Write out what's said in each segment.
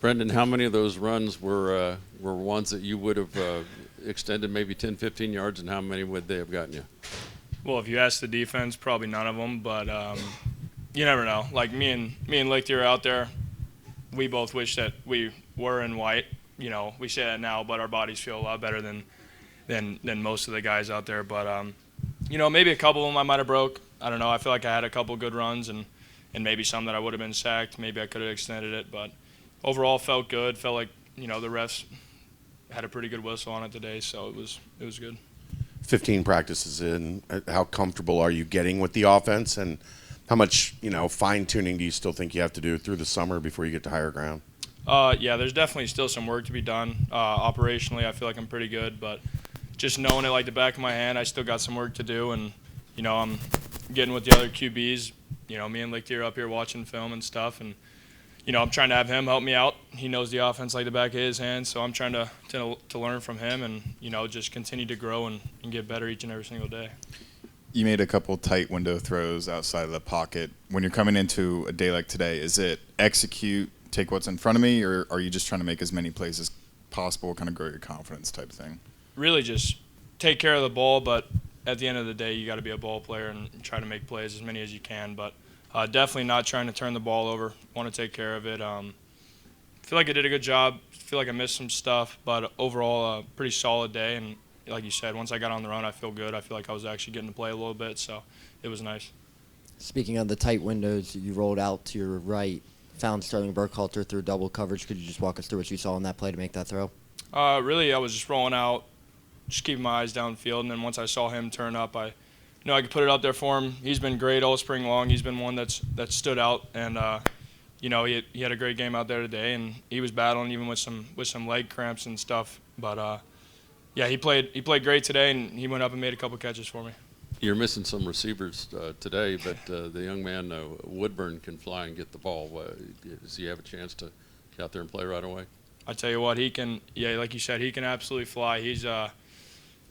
Brendan, how many of those runs were ones that you would have extended maybe 10, 15 yards, and how many would they have gotten you? Well, if you ask the defense, probably none of them, but you never know. Like me and Lichty are out there. We both wish that we were in white. You know, we say that now, but our bodies feel a lot better than most of the guys out there. But you know, maybe a couple of them I might have broke. I don't know. I feel like I had a couple good runs and maybe some that I would have been sacked. Maybe I could have extended it, but overall felt good. Felt like, you know, the refs had a pretty good whistle on it today, so it was good. 15 practices in, how comfortable are you getting with the offense, and how much, you know, fine-tuning do you still think you have to do through the summer before you get to higher ground? Yeah, there's definitely still some work to be done. Operationally, I feel like I'm pretty good, but just knowing it like the back of my hand, I still got some work to do, and, you know, I'm getting with the other QBs. You know, me and Lichty are up here watching film and stuff, and, you know, I'm trying to have him help me out. He knows the offense like the back of his hand, so I'm trying to learn from him and, you know, just continue to grow and get better each and every single day. You made a couple tight window throws outside of the pocket. When you're coming into a day like today, is it execute, take what's in front of me, or are you just trying to make as many plays as possible, kind of grow your confidence type of thing? Really just take care of the ball, but at the end of the day, you got to be a ball player and try to make plays, as many as you can. But definitely not trying to turn the ball over. Want to take care of it. Feel like I did a good job. Feel like I missed some stuff, but overall, a pretty solid day. And like you said, once I got on the run, I feel good. I feel like I was actually getting to play a little bit, so it was nice. Speaking of the tight windows, you rolled out to your right, found Sterling Burkhalter through double coverage. Could you just walk us through what you saw in that play to make that throw? Really, I was just rolling out, just keeping my eyes downfield, and then once I saw him turn up, I I could put it out there for him. He's been great all spring long. He's been one that stood out, and he had a great game out there today, and he was battling even with some leg cramps and stuff. But yeah, he played great today, and he went up and made a couple catches for me. You're missing some receivers today, but the young man Woodburn can fly and get the ball. Does he have a chance to get out there and play right away? I tell you what, he can. Yeah, like you said, he can absolutely fly. He's a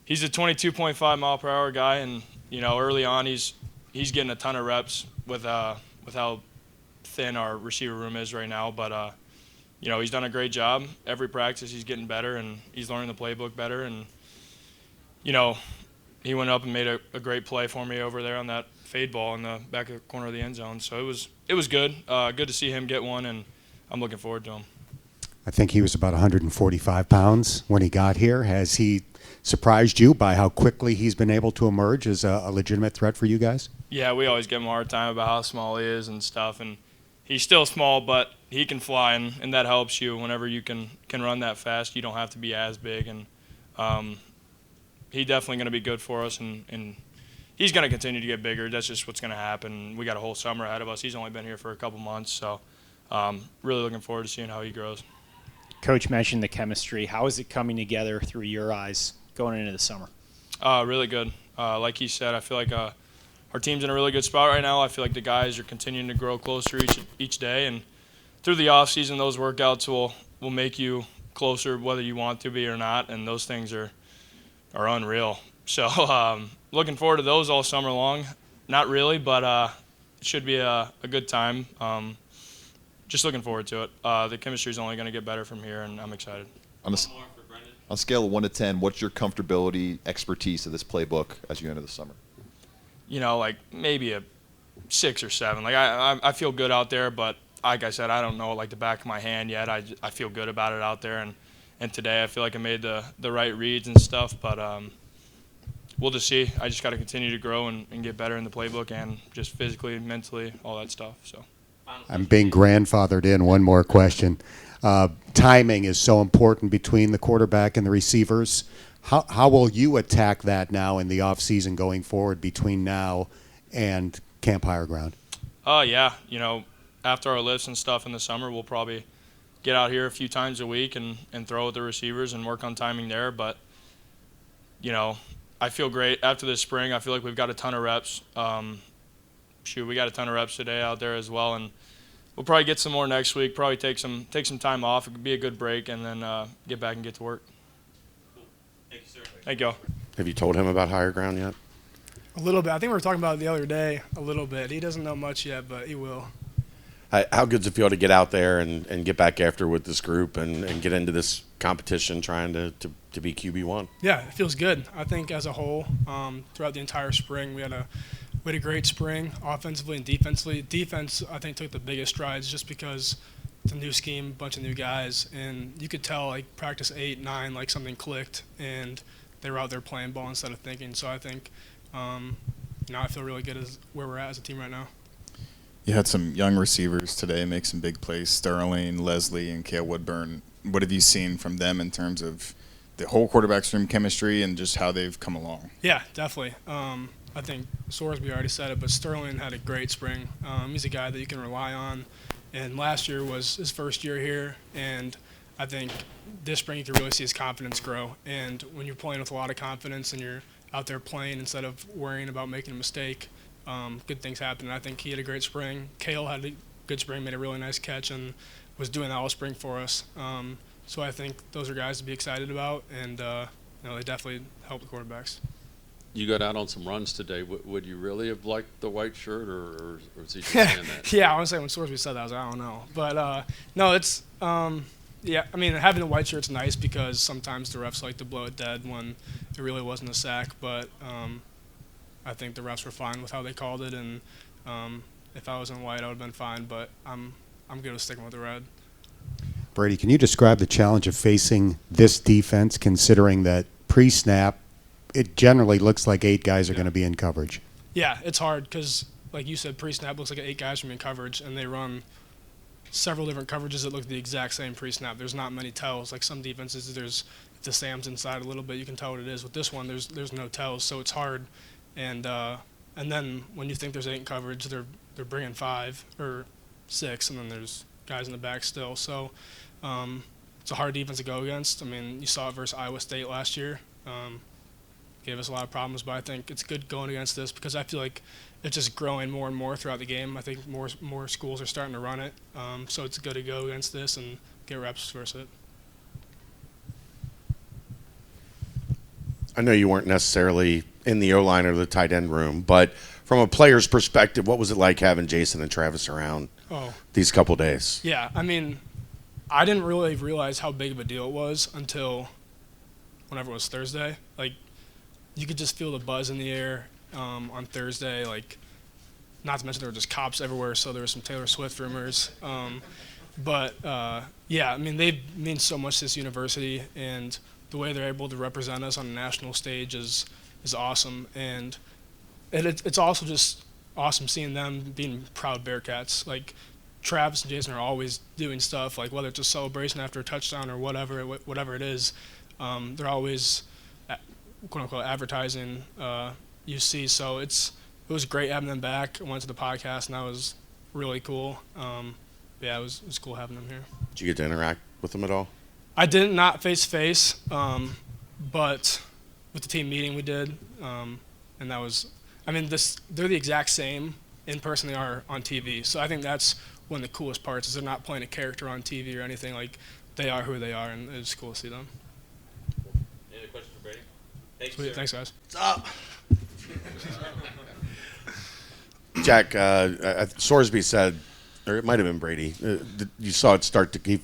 22.5 mile per hour guy, and early on he's getting a ton of reps with how thin our receiver room is right now. But he's done a great job. Every practice he's getting better, and he's learning the playbook better. And he went up and made a great play for me over there on that fade ball in the back of the corner of the end zone. So it was good. Good to see him get one, and I'm looking forward to him. I think he was about 145 pounds when he got here. Has he surprised you by how quickly he's been able to emerge as a legitimate threat for you guys? Yeah, we always give him a hard time about how small he is and stuff. And he's still small, but he can fly, and that helps you whenever you can run that fast. You don't have to be as big. And he's definitely going to be good for us, and he's going to continue to get bigger. That's just what's going to happen. We got a whole summer ahead of us. He's only been here for a couple months, so really looking forward to seeing how he grows. Coach mentioned the chemistry. How is it coming together through your eyes going into the summer? Really good. Like he said, I feel like our team's in a really good spot right now. I feel like the guys are continuing to grow closer each day, and through the off season, those workouts will make you closer whether you want to be or not, and those things are unreal. So looking forward to those all summer long. Not really, but it should be a good time. Just looking forward to it. The chemistry is only going to get better from here, and I'm excited. On a scale of 1 to 10, what's your comfortability, expertise of this playbook as you enter the summer? Like maybe a 6 or 7. Like I feel good out there, but like I said, I don't know like the back of my hand yet. I feel good about it out there, and today I feel like I made the right reads and stuff, but we'll just see. I just got to continue to grow and get better in the playbook and just physically, mentally, all that stuff. So. I'm being grandfathered in. One more question. Timing is so important between the quarterback and the receivers. How will you attack that now in the off season going forward between now and Camp Higher Ground? Yeah. After our lifts and stuff in the summer, we'll probably get out here a few times a week and throw with the receivers and work on timing there. But, I feel great. After this spring, I feel like we've got a ton of reps. We got a ton of reps today out there as well, and we'll probably get some more next week. Probably take some time off. It could be a good break, and then get back and get to work. Thank you, sir. Thank you. Have you told him about Higher Ground yet? A little bit. I think we were talking about it the other day a little bit. He doesn't know much yet, but he will. How good's it feel to get out there and get back after with this group and get into this competition trying to be QB1? Yeah, it feels good. I think as a whole, throughout the entire spring, we had a great spring, offensively and defensively. Defense, I think, took the biggest strides just because it's a new scheme, bunch of new guys, and you could tell, like, practice 8, 9, like something clicked, and they were out there playing ball instead of thinking. So I think, I feel really good as where we're at as a team right now. You had some young receivers today make some big plays, Sterling, Leslie, and Cale Woodburn. What have you seen from them in terms of the whole quarterback's room chemistry and just how they've come along? Yeah, definitely. I think Sorsby already said it, but Sterling had a great spring. He's a guy that you can rely on, and last year was his first year here, and I think this spring you can really see his confidence grow. And when you're playing with a lot of confidence and you're out there playing instead of worrying about making a mistake, good things happen. And I think he had a great spring. Cale had a good spring, made a really nice catch, and was doing that all spring for us. So I think those are guys to be excited about, and they definitely help the quarterbacks. You got out on some runs today. Would you really have liked the white shirt, or was he just saying that? Yeah, I was saying when Sorsby said that, I was like, I don't know. But, no, it's yeah, I mean, having the white shirt's nice because sometimes the refs like to blow it dead when it really wasn't a sack. But I think the refs were fine with how they called it, and if I was in white, I would have been fine. But I'm good with sticking with the red. Brady, can you describe the challenge of facing this defense, considering that pre-snap, it generally looks like 8 guys are going to be in coverage? Yeah, it's hard because, like you said, pre-snap looks like 8 guys from in coverage, and they run several different coverages that look the exact same pre-snap. There's not many tells. Like some defenses, if the Sam's inside a little bit, you can tell what it is. With this one, there's no tells, so it's hard. And then when you think there's 8 in coverage, they're bringing 5 or 6, and then there's guys in the back still. So it's a hard defense to go against. I mean, you saw it versus Iowa State last year. Gave us a lot of problems, but I think it's good going against this because I feel like it's just growing more and more throughout the game. I think more schools are starting to run it, so it's good to go against this and get reps versus it. I know you weren't necessarily in the O-line or the tight end room, but from a player's perspective, what was it like having Jason and Travis around these couple days? Yeah, I mean, I didn't really realize how big of a deal it was until whenever it was Thursday. Like, you could just feel the buzz in the air on Thursday. Like, not to mention there were just cops everywhere, so there were some Taylor Swift rumors. Yeah, I mean, they mean so much to this university, and the way they're able to represent us on a national stage is awesome. And it's also just awesome seeing them being proud Bearcats. Like, Travis and Jason are always doing stuff, like whether it's a celebration after a touchdown or whatever it is. They're always quote-unquote advertising UC, so it was great having them back. I went to the podcast, and that was really cool. Yeah, it was cool having them here. Did you get to interact with them at all? I didn't, not face-to-face, but with the team meeting we did, and that was – I mean, they're the exact same in person they are on TV, so I think that's one of the coolest parts is they're not playing a character on TV or anything. Like, they are who they are, and it's cool to see them. Any other questions for Brady? Thanks, Sweet, sir. thanks, guys. What's up? Jack, Sorsby said, or it might have been Brady, you saw it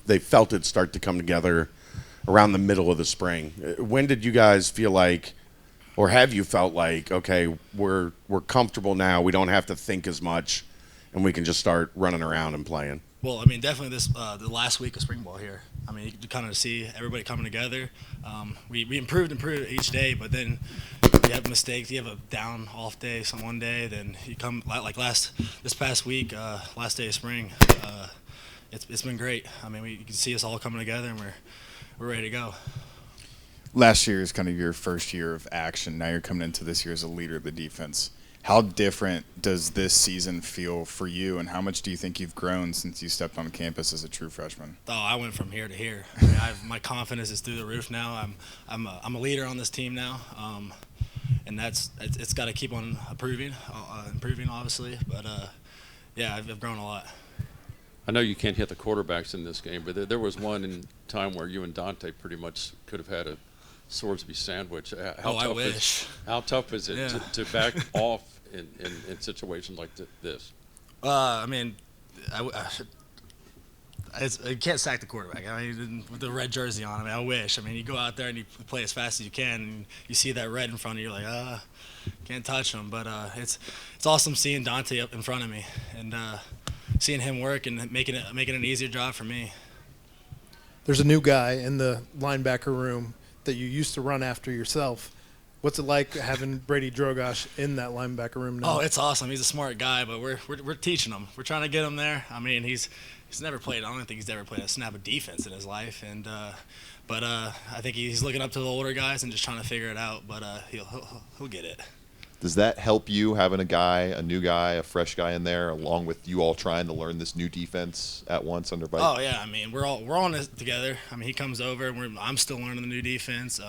they felt it start to come together around the middle of the spring. When did you guys feel like, or have you felt like, okay, we're comfortable now, we don't have to think as much, and we can just start running around and playing? Well, I mean, definitely the last week of spring ball here. I mean, you can kind of see everybody coming together. We improved each day, but then you have mistakes. You have a down off day, one day, then you come like this past week, last day of spring. It's been great. I mean, you can see us all coming together, and we're ready to go. Last year is kind of your first year of action. Now you're coming into this year as a leader of the defense. How different does this season feel for you, and how much do you think you've grown since you stepped on campus as a true freshman? Oh, I went from here to here. I mean, my confidence is through the roof now. I'm a leader on this team now, and it's got to keep on improving obviously. But yeah, I've grown a lot. I know you can't hit the quarterbacks in this game, but there was one in time where you and Dante pretty much could have had a Sorsby sandwich. I wish. How tough is it to back off in situations like this? I mean, you can't sack the quarterback. I mean, with the red jersey on, I mean, I wish. I mean, you go out there and you play as fast as you can, and you see that red in front of you, you're like, can't touch him. But it's awesome seeing Dante up in front of me and seeing him work and making it an easier job for me. There's a new guy in the linebacker room that you used to run after yourself. What's it like having Brady Drogosh in that linebacker room now? Oh, it's awesome. He's a smart guy, but we're teaching him. We're trying to get him there. I mean, he's never played. I don't think he's ever played a snap of defense in his life, and but I think he's looking up to the older guys and just trying to figure it out. But he'll get it. Does that help you having a new guy, a fresh guy in there, along with you all trying to learn this new defense at once under Brady? Oh yeah, I mean we're all in this together. I mean he comes over, and I'm still learning the new defense.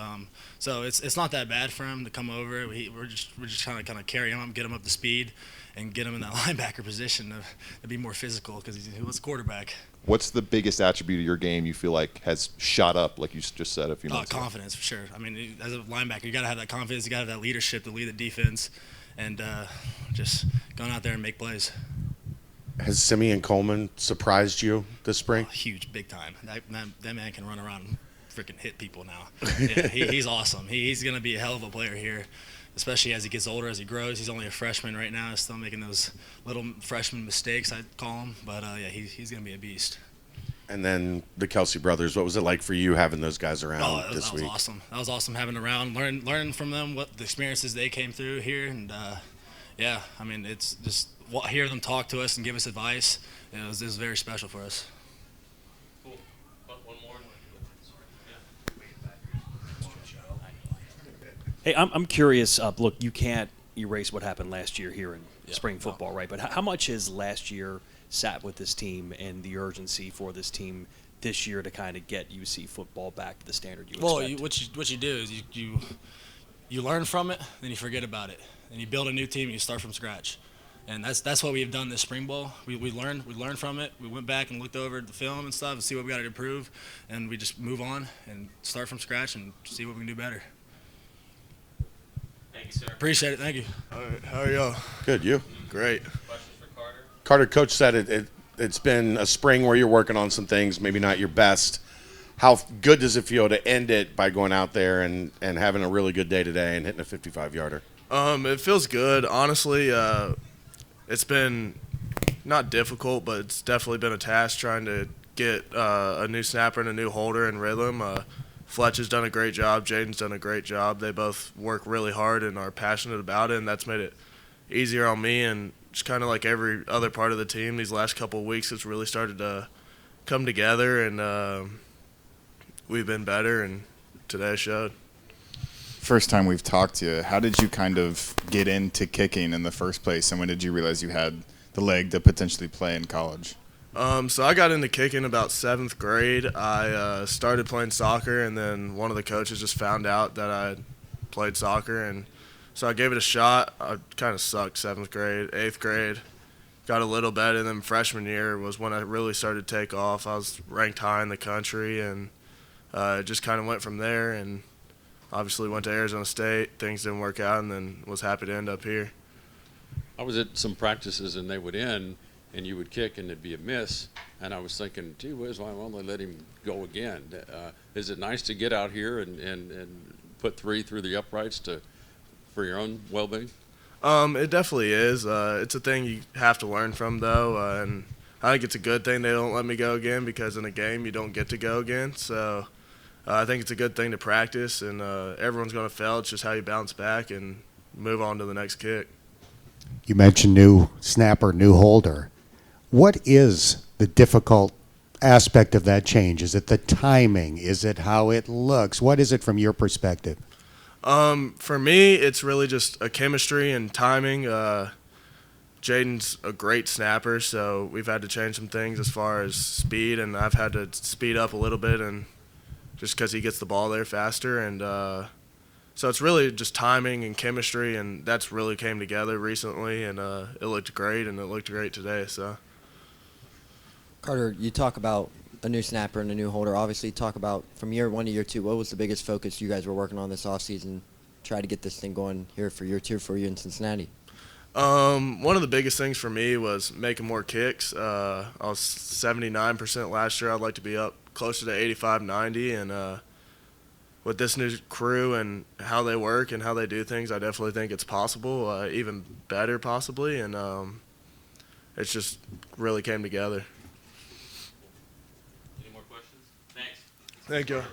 So it's not that bad for him to come over. We're just trying to kind of carry him up, get him up to speed, and get him in that linebacker position to be more physical because he was a quarterback. What's the biggest attribute of your game you feel like has shot up, like you just said a few minutes ago? Confidence, for sure. I mean, as a linebacker, you got to have that confidence. You got to have that leadership to lead the defense, and just going out there and make plays. Has Simeon Coleman surprised you this spring? Oh, huge, big time. That man can run around and freaking hit people now. Yeah, he's awesome. He's going to be a hell of a player here, especially as he gets older, as he grows. He's only a freshman right now. He's still making those little freshman mistakes, I'd call him. But, yeah, he's going to be a beast. And then the Kelsey brothers, what was it like for you having those guys around this week? That was awesome. That was awesome having around, learning from them what the experiences they came through here. And, yeah, I mean, it's just hear them talk to us and give us advice. It was very special for us. Cool. One more. Hey, I'm curious. Look, you can't erase what happened last year here in spring football, right? But how much has last year sat with this team and the urgency for this team this year to kind of get UC football back to the standard you expect? What you do is you learn from it, then you forget about it, and you build a new team and you start from scratch. And that's what we've done this spring ball. We learned from it. We went back and looked over the film and stuff and see what we got to improve, and we just move on and start from scratch and see what we can do better. Thank you, sir. Appreciate it. Thank you. All right, how are y'all? Good, you? Great. Questions for Carter? Carter, Coach said it's been a spring where you're working on some things, maybe not your best. How good does it feel to end it by going out there and having a really good day today and hitting a 55-yarder? It feels good. Honestly, it's been not difficult, but it's definitely been a task trying to get a new snapper and a new holder in rhythm. Fletch has done a great job. Jaden's done a great job. They both work really hard and are passionate about it, and that's made it easier on me. And just kind of like every other part of the team, these last couple of weeks, it's really started to come together, and we've been better, and today showed. First time we've talked to you, how did you kind of get into kicking in the first place, and when did you realize you had the leg to potentially play in college? So I got into kicking about 7th grade. I started playing soccer, and then one of the coaches just found out that I played soccer, and so I gave it a shot. I kind of sucked 7th grade, 8th grade, got a little better, and then freshman year was when I really started to take off. I was ranked high in the country, and it just kind of went from there, and obviously went to Arizona State. Things didn't work out, and then was happy to end up here. I was at some practices, and they would end, and you would kick, and it'd be a miss. And I was thinking, gee whiz, why won't they let him go again? Is it nice to get out here and put 3 through the uprights for your own well-being? It definitely is. It's a thing you have to learn from, though, and I think it's a good thing they don't let me go again, because in a game you don't get to go again. So I think it's a good thing to practice, and everyone's going to fail. It's just how you bounce back and move on to the next kick. You mentioned new snapper, new holder. What is the difficult aspect of that change? Is it the timing? Is it how it looks? What is it from your perspective? For me, it's really just a chemistry and timing. Jaden's a great snapper, so we've had to change some things as far as speed, and I've had to speed up a little bit, and just because he gets the ball there faster. And so it's really just timing and chemistry, and that's really came together recently, and it looked great, and it looked great today. So, Carter, you talk about a new snapper and a new holder. Obviously, talk about from year 1 to year 2, what was the biggest focus you guys were working on this offseason? Try to get this thing going here for year 2 for you in Cincinnati. One of the biggest things for me was making more kicks. I was 79% last year. I'd like to be up closer to 85, 90, and with this new crew and how they work and how they do things, I definitely think it's possible, even better possibly, and it just really came together. Any more questions? Thanks. Thank you.